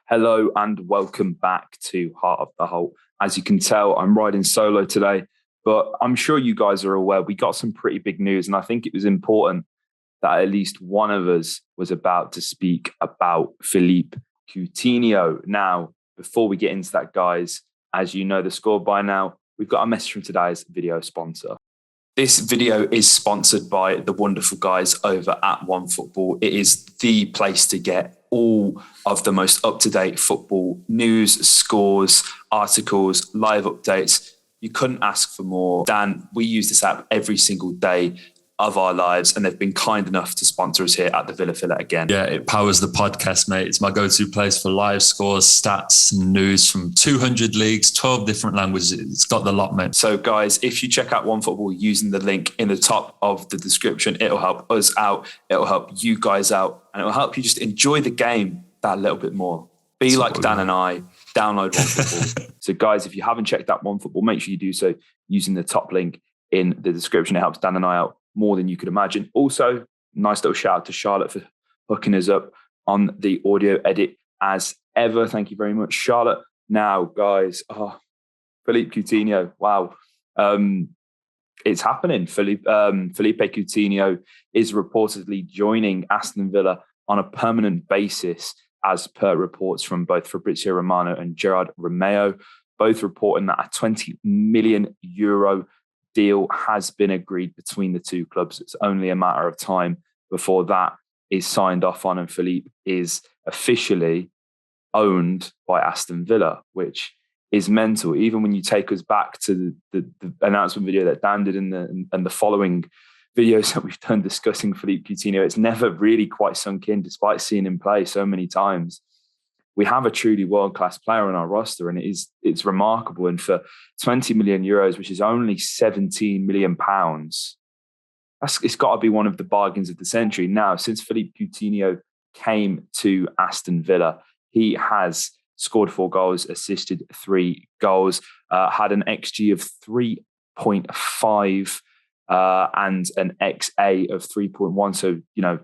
Hello and welcome back to Heart of the Holte. As you can tell, I'm riding solo today, but I'm sure you guys are aware we got some pretty big news, and I think it was important that at least one of us was about to speak about Philippe Coutinho. Now, before we get into that, guys, as you know the score by now, we've got a message from today's video sponsor. This video is sponsored by the wonderful guys over at OneFootball. It is the place to get all of the most up-to-date football news, scores, articles, live updates. You couldn't ask for more. Dan, we use this app every single day of our lives, and they've been kind enough to sponsor us here at the Villa Filler again. Yeah, it powers the podcast, mate. It's my go-to place for live scores, stats, and news from 200 leagues, 12 different languages. It's got the lot, mate. So, guys, if you check out OneFootball using the link in the top of the description, it'll help us out, it'll help you guys out, and it'll help you just enjoy the game that little bit more. Be like Dan and I, download OneFootball. So, guys, if you haven't checked out OneFootball, make sure you do so using the top link in the description. It helps Dan and I out more than you could imagine. Also, nice little shout out to Charlotte for hooking us up on the audio edit as ever. Thank you very much, Charlotte. Now, guys, Philippe Coutinho, wow. It's happening. Philippe Coutinho is reportedly joining Aston Villa on a permanent basis, as per reports from both Fabrizio Romano and Gerard Romeo, both reporting that a €20 million deal has been agreed between the two clubs. It's only a matter of time before that is signed off on and Philippe is officially owned by Aston Villa, which is mental. Even when you take us back to the announcement video that Dan did and the following videos that we've done discussing Philippe Coutinho, it's never really quite sunk in, despite seeing him play so many times. We have a truly world-class player on our roster, and it's remarkable. And for €20 million, which is only £17 million, it's got to be one of the bargains of the century. Now, since Philippe Coutinho came to Aston Villa, he has scored 4 goals, assisted 3 goals, had an XG of 3.5 and an XA of 3.1. So,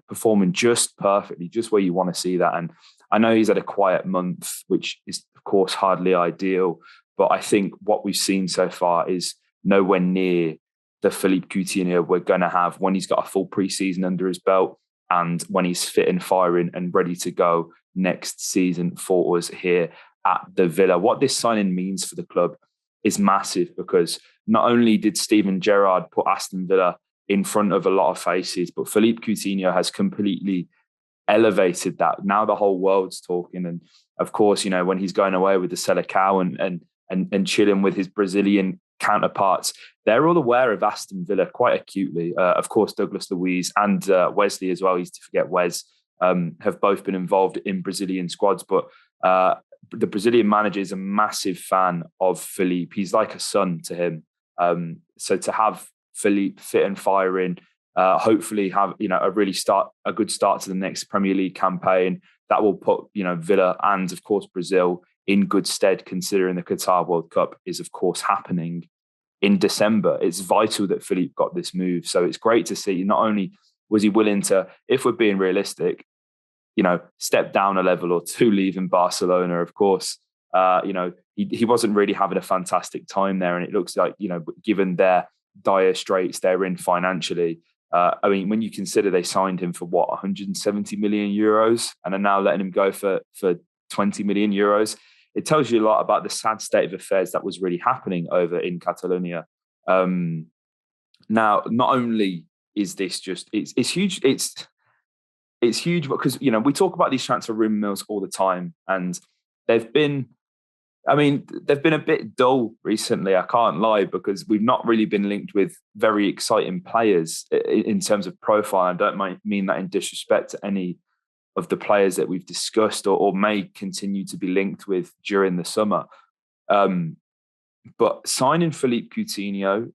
performing just perfectly, just where you want to see that. And I know he's had a quiet month, which is, of course, hardly ideal. But I think what we've seen so far is nowhere near the Philippe Coutinho we're going to have when he's got a full preseason under his belt and when he's fit and firing and ready to go next season for us here at the Villa. What this signing means for the club is massive, because not only did Steven Gerrard put Aston Villa in front of a lot of faces, but Philippe Coutinho has completely elevated that. Now the whole world's talking. And of course, when he's going away with the Selecao and chilling with his Brazilian counterparts, they're all aware of Aston Villa quite acutely. Of course, Douglas Luiz and Wesley as well, easy to forget Wes, have both been involved in Brazilian squads. But the Brazilian manager is a massive fan of Philippe. He's like a son to him. So to have Philippe fit and firing, hopefully have a good start to the next Premier League campaign, that will put Villa and of course Brazil in good stead, considering the Qatar World Cup is of course happening in December. It's vital that Philippe got this move, so it's great to see. Not only was he willing to, if we're being realistic, step down a level or two leaving Barcelona, of course, he wasn't really having a fantastic time there, and it looks like given their dire straits they're in financially. When you consider they signed him for what, €170 million and are now letting him go for €20 million, it tells you a lot about the sad state of affairs that was really happening over in Catalonia. Now, not only is this just, it's huge, it's huge because, we talk about these transfer rumors all the time, and they've been a bit dull recently, I can't lie, because we've not really been linked with very exciting players in terms of profile. I don't mean that in disrespect to any of the players that we've discussed or may continue to be linked with during the summer. But signing Philippe Coutinho,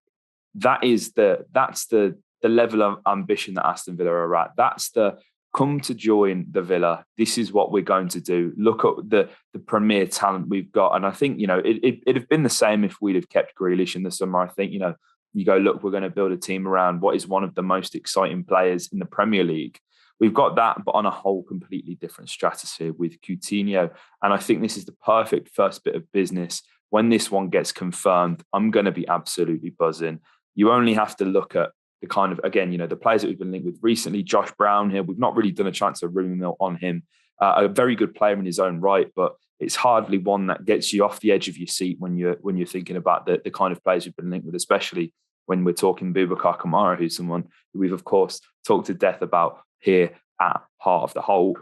that's the level of ambition that Aston Villa are at. That's the come to join the Villa. This is what we're going to do. Look at the premier talent we've got. And I think, it'd have been the same if we'd have kept Grealish in the summer. I think, you go, look, we're going to build a team around what is one of the most exciting players in the Premier League. we've got that, but on a whole completely different stratosphere with Coutinho. And I think this is the perfect first bit of business. When this one gets confirmed, I'm going to be absolutely buzzing. You only have to look at the kind of, again, the players that we've been linked with recently. Josh Brown here, we've not really done a transfer rumor mill on him. A very good player in his own right, but it's hardly one that gets you off the edge of your seat when you're thinking about the kind of players we've been linked with, especially when we're talking Boubacar Kamara, who's someone who we've, of course, talked to death about here at Heart of the Holte.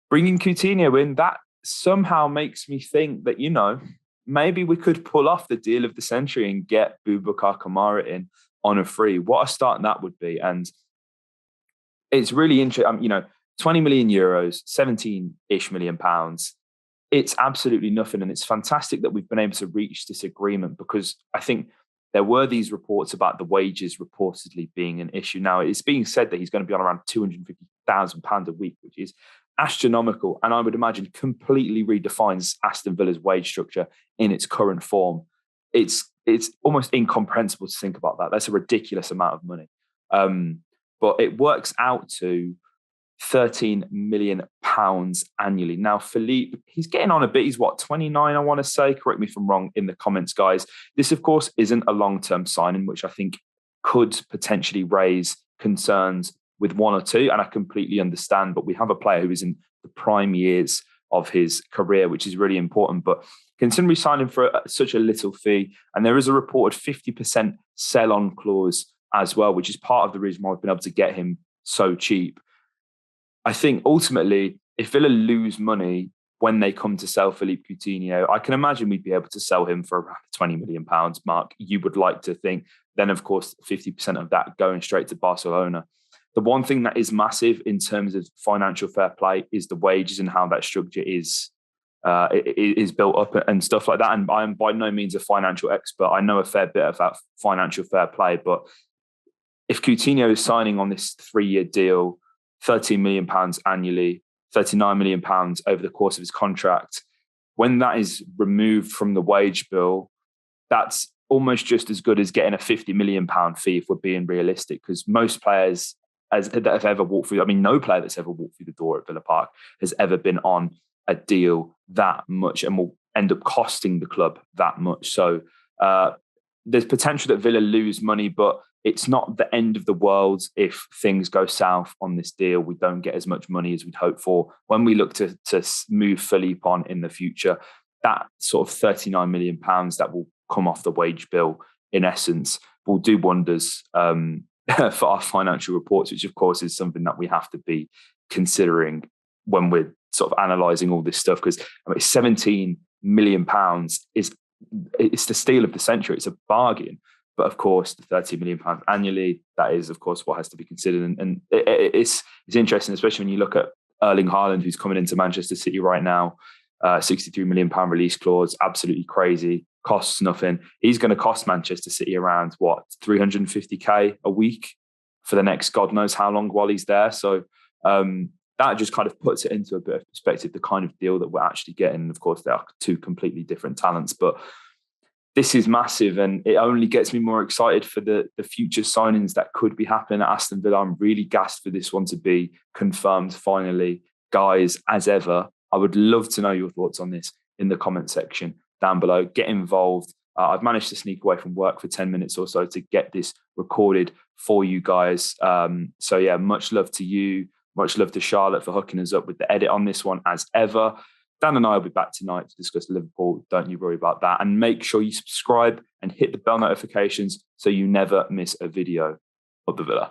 Bringing Coutinho in, that somehow makes me think that, maybe we could pull off the deal of the century and get Boubacar Kamara in on a free. What a start that would be. And it's really interesting, 20 million euros, 17-ish million pounds. It's absolutely nothing. And it's fantastic that we've been able to reach this agreement, because I think there were these reports about the wages reportedly being an issue. Now, it's being said that he's going to be on around £250,000 a week, which is astronomical. And I would imagine completely redefines Aston Villa's wage structure in its current form. It's almost incomprehensible to think about that. That's a ridiculous amount of money. But it works out to £13 million annually. Now, Philippe, he's getting on a bit. He's 29, I want to say. Correct me if I'm wrong in the comments, guys. This, of course, isn't a long-term signing, which I think could potentially raise concerns with one or two, and I completely understand. But we have a player who is in the prime years of his career, which is really important. But considering we signed him for such a little fee, and there is a reported 50% sell-on clause as well, which is part of the reason why we've been able to get him so cheap. I think ultimately, if Villa lose money when they come to sell Philippe Coutinho, I can imagine we'd be able to sell him for around £20 million mark. You would like to think. Then, of course, 50% of that going straight to Barcelona. The one thing that is massive in terms of financial fair play is the wages and how that structure is built up and stuff like that. And I am by no means a financial expert. I know a fair bit about financial fair play, but if Coutinho is signing on this 3-year deal, £13 million annually, £39 million over the course of his contract, when that is removed from the wage bill, that's almost just as good as getting a £50 million fee if we're being realistic, because most players that have ever walked through, no player that's ever walked through the door at Villa Park has ever been on a deal that much and will end up costing the club that much. So there's potential that Villa lose money, but it's not the end of the world if things go south on this deal. We don't get as much money as we'd hope for. When we look to move Philippe on in the future, that sort of £39 million that will come off the wage bill, in essence, will do wonders for our financial reports, which of course is something that we have to be considering when we're sort of analysing all this stuff. Because £17 million it's the steal of the century. It's a bargain. But of course, the £30 million annually, that is, of course, what has to be considered. And it's interesting, especially when you look at Erling Haaland, who's coming into Manchester City right now, £63 million release clause, absolutely crazy, costs nothing. He's going to cost Manchester City around, 350k a week for the next God knows how long while he's there. So that just kind of puts it into a bit of perspective, the kind of deal that we're actually getting. And of course, they are two completely different talents, but this is massive, and it only gets me more excited for the future signings that could be happening at Aston Villa. I'm really gassed for this one to be confirmed finally. Guys, as ever, I would love to know your thoughts on this in the comment section down below. Get involved. I've managed to sneak away from work for 10 minutes or so to get this recorded for you guys. So yeah, much love to you. Much love to Charlotte for hooking us up with the edit on this one as ever. Dan and I will be back tonight to discuss Liverpool. Don't you worry about that. And make sure you subscribe and hit the bell notifications so you never miss a video of the Villa.